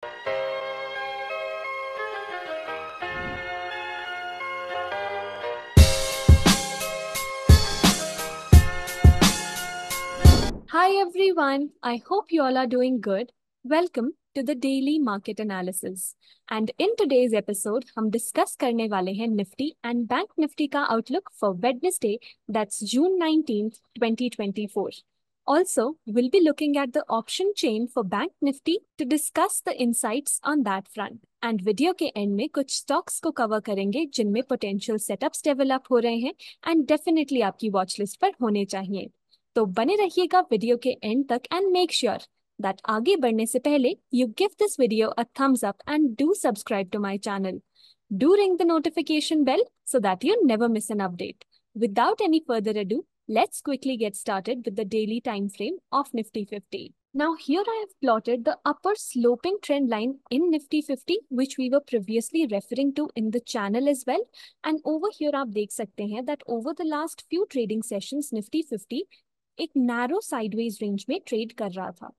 Hi everyone, I hope you all are doing good. Welcome to the Daily Market Analysis. And in today's episode, हम discuss करने वाले हैं Nifty and Bank Nifty का outlook for Wednesday, that's June 19th, 2024. Also, we'll be looking at the option chain for Bank Nifty to discuss the insights on that front. And video के end में कुछ stocks को cover करेंगे जिनमें potential setups develop हो रहे हैं and definitely आपकी watch list पर होने चाहिए. तो बने रहिएगा वीडियो के एंड तक एंड मेक श्योर दैट आगे बढ़ने से पहले you give this video a thumbs up and do subscribe to my channel. Do ring the notification bell so that you never miss an update. Without any further ado, let's quickly get started with the daily time frame of Nifty 50. Now here I have plotted the upper sloping trend line in Nifty 50 which we were previously referring to in the channel as well. And over here आप देख सकते हैं that over the last few trading sessions Nifty 50 एक narrow sideways range में trade कर रहा था.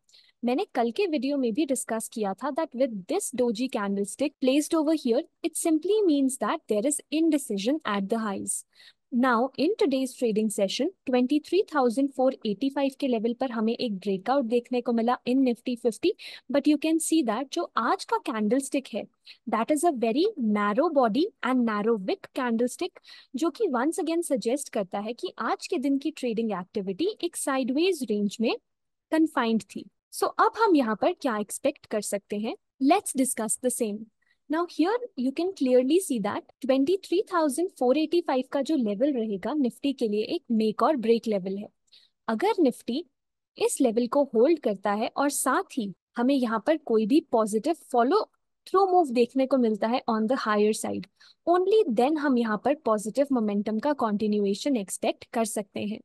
मैंने कल के वीडियो में भी डिस्कस किया था that with this doji candlestick placed over here it simply means that there is indecision at the highs. Now in today's trading session 23,485 के लेवल पर हमें एक ब्रेकआउट देखने को मिला in Nifty 50. But you can see that जो आज का कैंडलस्टिक है that is a very narrow body and narrow wick candlestick जो कि वंस अगेन सजेस्ट करता है कि आज के दिन की ट्रेडिंग एक्टिविटी एक साइडवेज रेंज में कन्फाइंड थी. सो अब हम यहाँ पर क्या एक्सपेक्ट कर सकते हैं, let's discuss the same. Now here you can clearly see that 23,485 का जो लेवल रहेगा निफ्टी के लिए एक मेक और ब्रेक लेवल है. अगर निफ्टी इस लेवल को होल्ड करता है और साथ ही हमें यहाँ पर कोई भी पॉजिटिव फॉलो थ्रू मूव देखने को मिलता है on the higher side, only then हम यहाँ पर पॉजिटिव मोमेंटम का कंटिन्यूएशन एक्सपेक्ट कर सकते हैं.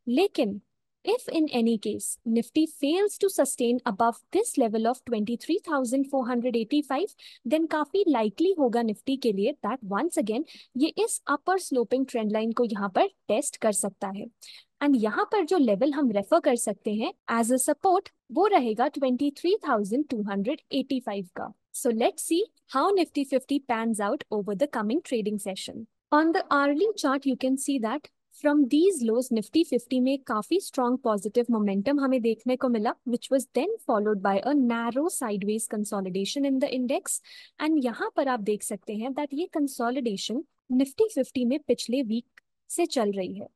लेकिन if in any case Nifty fails to sustain above this level of 23,485, then काफी likely होगा निफ्टी के लिए that once again ये इस upper sloping trend line को यहाँ पर टेस्ट कर सकता है. एंड यहाँ पर जो लेवल हम रेफर कर सकते हैं एज अ सपोर्ट वो रहेगा 23,285 का. So let's see how Nifty 50 pans out over the coming trading session. On the hourly chart you can see that from these lows Nifty 50 में काफी strong positive momentum हमें देखने को मिला which was then followed by a narrow sideways consolidation in the index. and यहाँ पर आप देख सकते हैं that ये consolidation Nifty 50 में पिछले वीक से चल रही है.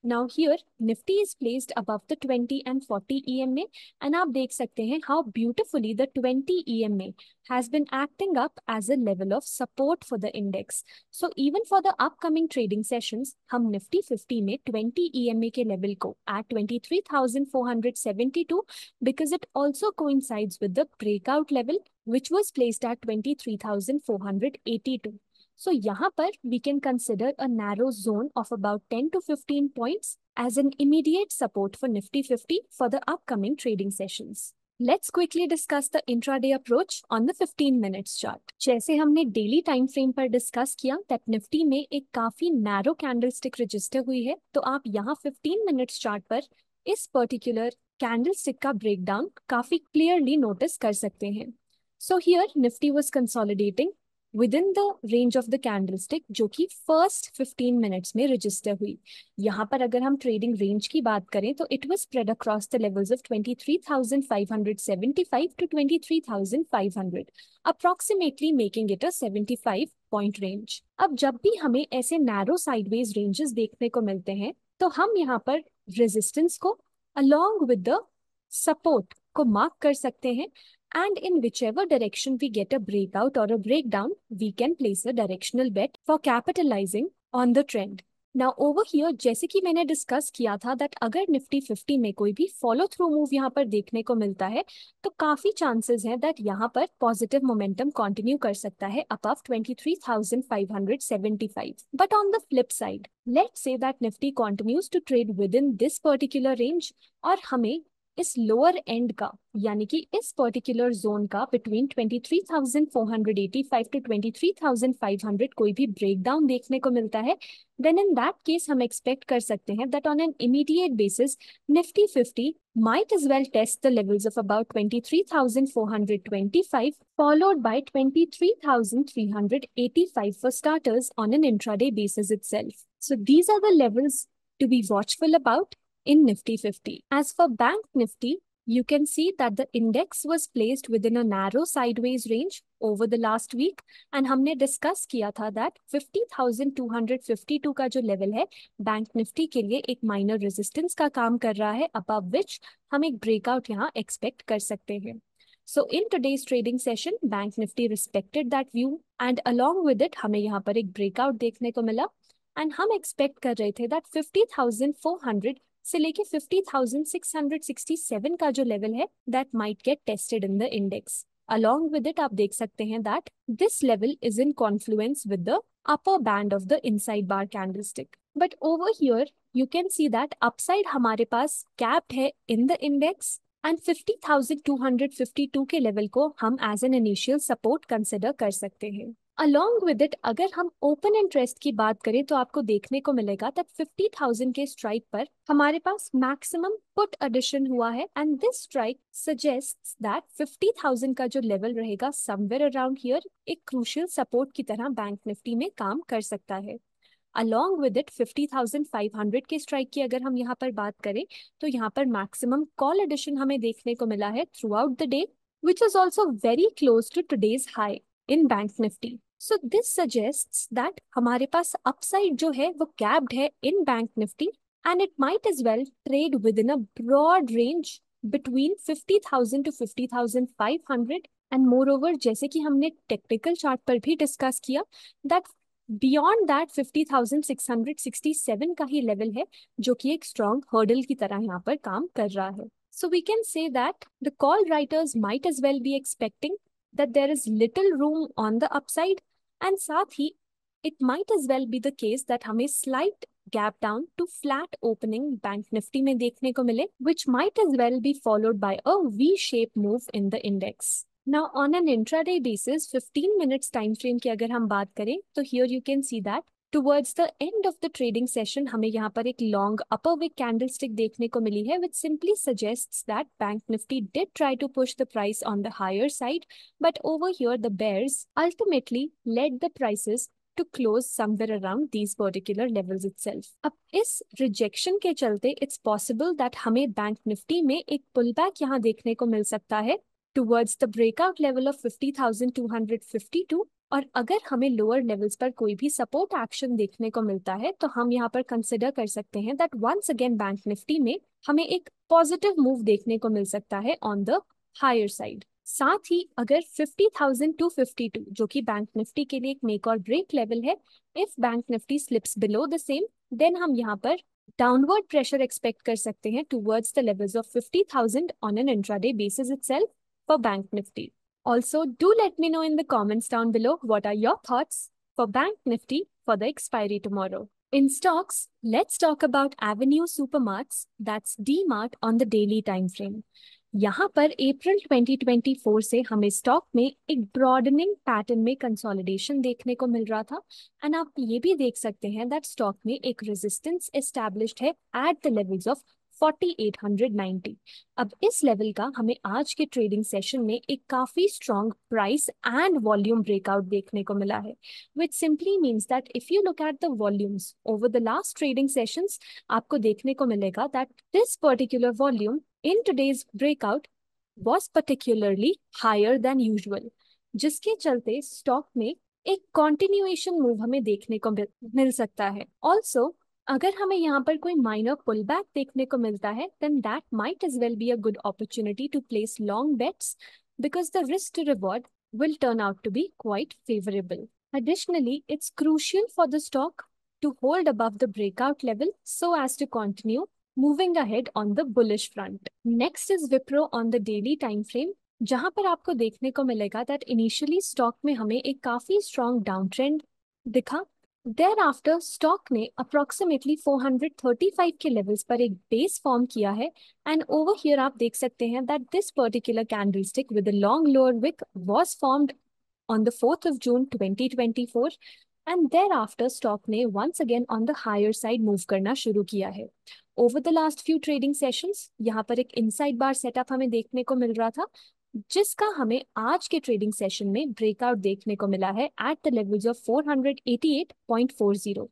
Now here Nifty is placed above the 20 and 40 EMA and आप देख सकते हैं how beautifully the 20 EMA has been acting up as a level of support for the index. So even for the upcoming trading sessions हम Nifty 50 में 20 EMA के level को at 23,472 because it also coincides with the breakout level which was placed at 23,482. So यहाँ पर we can consider a narrow zone of about 10 to 15 points as an immediate support for Nifty 50 for the upcoming trading sessions. Let's quickly discuss the intraday approach on the 15 minutes chart. जैसे हमने daily time frame पर discuss किया that Nifty में एक काफी narrow candlestick register हुई है, तो आप यहाँ 15 minutes chart पर इस particular candlestick का breakdown काफी clearly notice कर सकते हैं. So here Nifty was consolidating within the range of the candlestick जो कि first 15 minutes में register हुई. यहाँ पर अगर हम trading range की बात करें तो it was spread across the levels of 23,575 to 23,500, approximately making it a 75 point range. अब जब भी हमें ऐसे narrow sideways ranges देखने को मिलते हैं तो हम यहाँ पर resistance को along with the support को mark कर सकते हैं. And in whichever direction we get a breakout or a breakdown, we can place a directional bet for capitalizing on the trend. Now over here, जैसे कि मैंने discuss किया था that अगर निफ्टी 50 में कोई भी फॉलो थ्रू मूव यहाँ पर देखने को मिलता है तो काफी चांसेस हैं that यहाँ पर पॉजिटिव मोमेंटम कंटिन्यू कर सकता है above 23,575. But on the flip side, let's say that Nifty continues to trade within this particular range और हमें इस लोअर एंड का यानी कि इस पर्टिकुलर जोन का बिटवीन 23,485 टू 23,500 कोई भी ब्रेकडाउन देखने को मिलता है, देन इन दैट केस हम एक्सपेक्ट कर सकते हैं that on an immediate basis Nifty 50 might as well test the levels of about 23,425, followed by 23,385 for starters on an intraday basis itself. So these are the levels to be watchful about in Nifty 50. As for Bank Nifty, you can see that the index was placed within a narrow sideways range over the last week, and हमने discuss किया था that 50,252 का जो level है bank Nifty के लिए एक minor resistance का काम कर रहा है, above which हम एक ब्रेकआउट यहाँ एक्सपेक्ट कर सकते हैं. So in today's trading session, Bank Nifty respected that view and along with it हमें यहाँ पर एक ब्रेकआउट देखने को मिला and हम एक्सपेक्ट कर रहे थे that 50,400 से लेके 50,667 का जो लेवल है that might get tested in the index. Along with it आप देख सकते हैं that this level is in confluence with the upper band of the inside bar candlestick. But over here you can see that upside हमारे पास capped है in the index and 50,252 के level को हम as an initial support consider कर सकते हैं. Along with it, अगर हम ओपन इंटरेस्ट की बात करें तो आपको देखने को मिलेगा तब 50,000 के स्ट्राइक पर हमारे पास मैक्सिमम पुट एडिशन हुआ है and this strike suggests that 50,000 का जो लेवल रहेगा समवेयर अराउंड हियर एक क्रूशियल सपोर्ट की तरह बैंक निफ्टी में काम कर सकता है. Along with it 50,500 के स्ट्राइक की अगर हम यहाँ पर बात करें तो यहाँ पर मैक्सिमम कॉल एडिशन हमें देखने को मिला है through out the day which is also very close to today's high in Bank Nifty. So this suggests that हमारे पास upside जो है वो capped है in Bank Nifty and it might as well trade within a broad range between 50,000 to 50,500 and moreover जैसे कि हमने technical chart पर भी डिस्कस किया that बियॉन्ड दैट 50,667 का ही लेवल है जो कि एक स्ट्रॉन्ग हर्डल की तरह यहाँ पर काम कर रहा है. So we can say that the call writers might as well be expecting that there is little room on the upside and साथ ही it might as well be the case that हमें slight gap down to flat opening bank Nifty में देखने को मिले which might as well be followed by a V-shaped move in the index. Now on an intraday basis 15 minutes time frame की अगर हम बात करें तो here you can see that towards the end of the trading session हमें यहाँ पर एक long upper wick candlestick देखने को मिली है which simply suggests that Bank Nifty did try to push the price on the higher side but over here the bears ultimately led the prices to close somewhere around these particular levels itself. अब इस rejection के चलते it's possible that हमें Bank Nifty में एक pullback यहाँ देखने को मिल सकता है towards the breakout level of 50,252 और अगर हमें लोअर लेवल्स पर कोई भी सपोर्ट एक्शन देखने को मिलता है तो हम यहाँ पर कंसिडर कर सकते हैं that once again Bank Nifty में हमें एक पॉजिटिव मूव देखने को मिल सकता है ऑन द हायर साइड. साथ ही अगर 50,252 जो कि बैंक निफ्टी के लिए एक मेक और ब्रेक लेवल है if Bank Nifty slips below the same then हम यहाँ पर डाउनवर्ड प्रेशर एक्सपेक्ट कर सकते हैं towards the levels of 50,000 on an intraday basis itself for Bank Nifty. Also, do let me know in the comments down below what are your thoughts for Bank Nifty for the expiry tomorrow. In stocks, let's talk about Avenue Supermarts, that's D-Mart on the daily time frame. यहाँ पर अप्रैल 2024 से हमें stock में एक broadening pattern में consolidation देखने को मिल रहा था एंड आप ये भी देख सकते हैं दैट स्टॉक में एक रेजिस्टेंस एस्टैब्लिश्ड है एट द लेवल्स ऑफ 4890. अब इस लेवल का हमें आज के ट्रेडिंग सेशन में एक काफी strong price and volume breakout देखने को मिला है विच simply means that if you look at the volumes over the last trading sessions आपको देखने को मिलेगा that this particular volume in today's breakout was particularly higher than usual, जिसके चलते स्टॉक में एक continuation मूव हमें देखने को मिल सकता है. ऑल्सो अगर हमें यहाँ पर कोई माइनर पुल बैक देखने को मिलता है then that might as well be a good opportunity to place long bets because the risk to reward will turn out to be quite favorable. Additionally, it's crucial for the stock to hold above the breakout level so as to continue moving ahead on the bullish front. Next is Wipro on the daily time frame, जहां पर आपको देखने को मिलेगा that initially stock में हमें एक काफी strong downtrend दिखा. Thereafter स्टॉक ने approximately 435 के लेवल्स पर एक बेस फॉर्म किया है and over here आप देख सकते हैं that this particular candlestick with a long lower wick was formed on the 4th of June 2024 and there after stock ने once again on the higher side move करना शुरू किया है। Over the last few trading sessions यहाँ पर एक inside बार setup हमें देखने को मिल रहा था, जिसका हमें आज के ट्रेडिंग सेशन में ब्रेकआउट देखने को मिला है एट द लेवल्स ऑफ 488.40।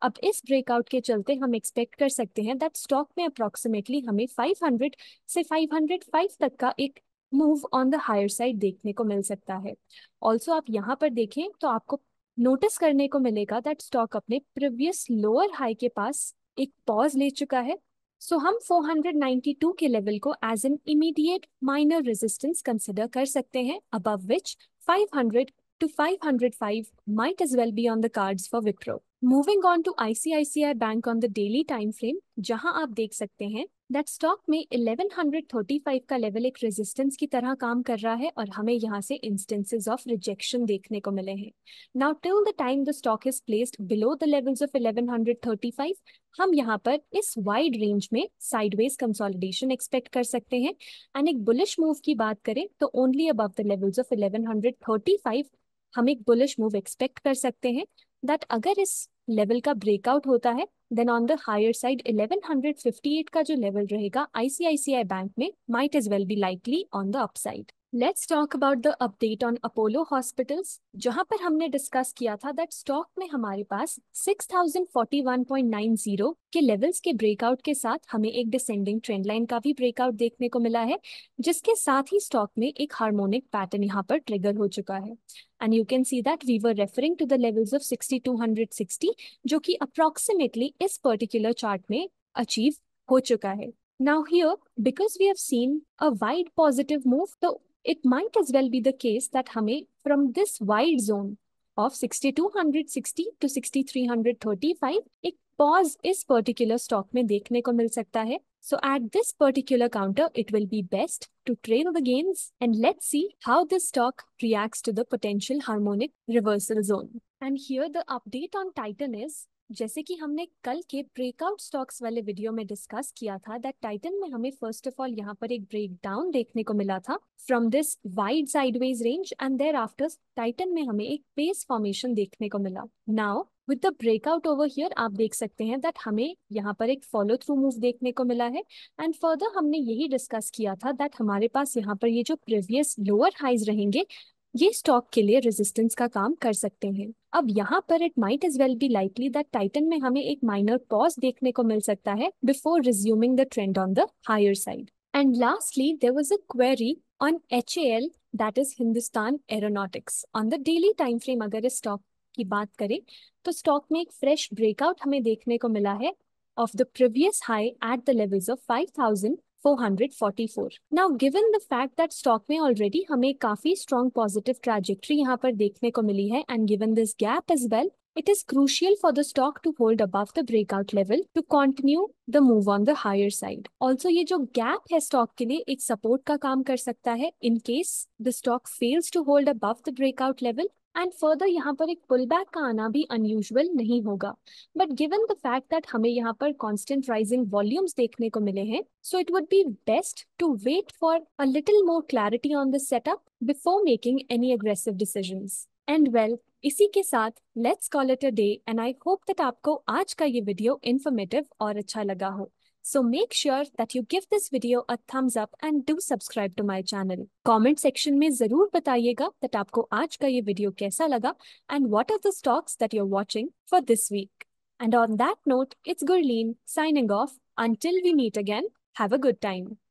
अब इस ब्रेकआउट के चलते हम एक्सपेक्ट कर सकते हैं दैट स्टॉक में अप्रोक्सीमेटली हमें 500 से 505 तक का एक move on the higher side देखने को मिल सकता है। ऑल्सो आप यहाँ पर देखें तो आपको नोटिस करने को मिलेगा दैट स्टॉक अपने प्रीवियस लोअर हाई के पास एक पॉज ले चुका है। सो हम 492 के लेवल को as an immediate minor resistance consider कर सकते हैं, above which 500 to 505 might as well be on the cards for Wipro. Moving on to ICICI Bank on the daily time frame, जहां आप देख सकते हैं दैट स्टॉक में 1135 का लेवल एक रेजिस्टेंस की तरह काम कर रहा है और हमें यहाँ से इंस्टेंसेस ऑफ रिजेक्शन देखने को मिले हैं। Now till the time the stock is placed below the levels of 1135, हम यहाँ पर इस वाइड रेंज में साइडवेज कंसोलिडेशन एक्सपेक्ट कर सकते हैं। एंड एक बुलिश मूव की बात करें तो only above the levels of 1135 हम एक बुलिश मूव एक्सपेक्ट कर सकते हैं। दैट अगर इस लेवल का ब्रेकआउट होता है then on the higher side 1158 का जो लेवल रहेगा आईसीआईसीआई बैंक में might as well be likely on the upside. Let's talk about the update on Apollo Hospitals, जहां पर हमने डिस्कस किया था दैट स्टॉक में हमारे पास 6041.90 के लेवल्स के ब्रेकआउट के साथ हमें एक डिसेंडिंग ट्रेंड लाइन का भी ब्रेकआउट देखने को मिला है, जिसके साथ ही स्टॉक में एक हार्मोनिक पैटर्न यहाँ पर ट्रिगर हो चुका है। And you can see that we were referring to the levels of 6260, जो कि अप्रोक्सीमेटली इस पर्टिकुलर चार्ट में अचीव हो चुका है। Now here, because we have seen a wide positive move, so it might as well be the case that हमें from this wide zone of 6260 to 6335 एक pause इस particular stock में देखने को मिल सकता है। So at this particular counter, it will be best to trail the gains and let's see how this stock reacts to the potential harmonic reversal zone. And here the update on Titan is, जैसे कि हमने कल के breakout stocks वाले video में discuss किया था that Titan में हमें फर्स्ट ऑफ ऑल यहाँ पर एक ब्रेक डाउन देखने को मिला था from this wide sideways range and there after Titan में हमें एक पेस फॉर्मेशन देखने को मिला। Now with the breakout over here आप देख सकते हैं दैट हमें यहाँ पर एक फॉलो थ्रू मूव देखने को मिला है। एंड फर्दर हमने यही डिस्कस किया था दैट हमारे पास यहाँ पर ये जो प्रीवियस लोअर हाइज रहेंगे ये स्टॉक के लिए रेजिस्टेंस का काम कर सकते हैं। अब यहाँ पर it might as well be likely that Titan में हमें एक माइनर पॉज देखने को मिल सकता है before resuming the trend on the higher side. And lastly there was a query on HAL, that is Hindustan Aeronautics. On the daily time frame अगर इस स्टॉक की बात करें तो स्टॉक में एक फ्रेश ब्रेकआउट हमें देखने को मिला है of the previous high at the levels of 5444। Now, given the fact that stock में ऑलरेडी हमें काफी स्ट्रॉन्ग पॉजिटिव ट्रैजेक्टरी यहाँ पर देखने को मिली है and given this gap as well, it is crucial for the stock to hold above the breakout level to continue the move on the higher side. Also, ये जो गैप है stock के लिए एक सपोर्ट का काम कर सकता है in case the stock fails to hold above the breakout level. And further यहाँ पर एक पुल बैक का आना भी अनयूजुअल नहीं होगा। But given the fact that हमें यहाँ पर कांस्टेंट राइजिंग वॉल्यूम्स देखने को मिले हैं, so it would be best to wait for a little more clarity on this setup before making any aggressive decisions. And well, इसी के साथ let's call it a day and I hope that आपको आज का ये video informative और अच्छा लगा हो। So make sure that you give this video a thumbs up and do subscribe to my channel. Comment section में जरूर बताइएगा that आपको आज का ये वीडियो कैसा लगा and what are the stocks that you're watching for this week. And on that note, it's Gurleen signing off. Until we meet again, have a good time.